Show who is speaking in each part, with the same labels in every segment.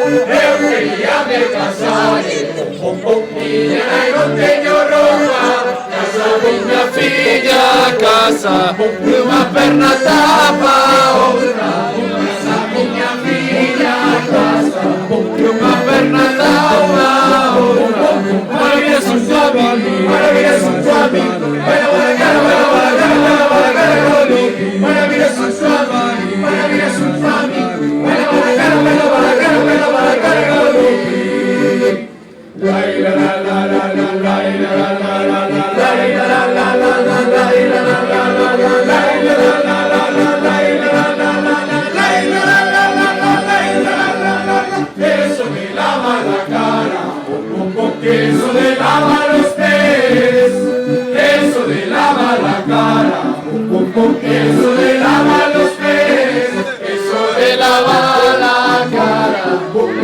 Speaker 1: Eu queria me casar, minha e não tenho roupa. Casa minha filha, casa, uma perna tapa outra. Casa minha filha, casa, uma perna tapa outra. Maravilha são suave, maravilha são suave. Maravilha são suave, maravilha são suave. Eso me lava la cara, eso me lava los pies, eso me lava la cara, eso me lava los pies, eso de lavar la cara,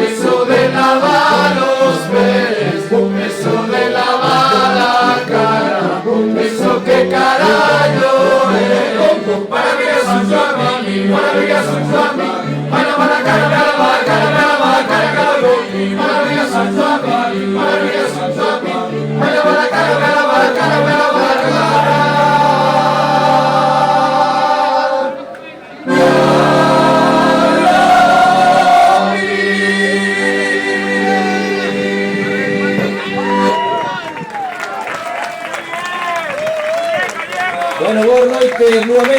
Speaker 1: eso de lavar los pies, eso de lavar la cara, eso que carajo es. Maravillas son suaves, maravillas son suaves, para cara, maravillas son suaves, maravillas son suaves, para cara.
Speaker 2: Bueno, boa noite nuevamente.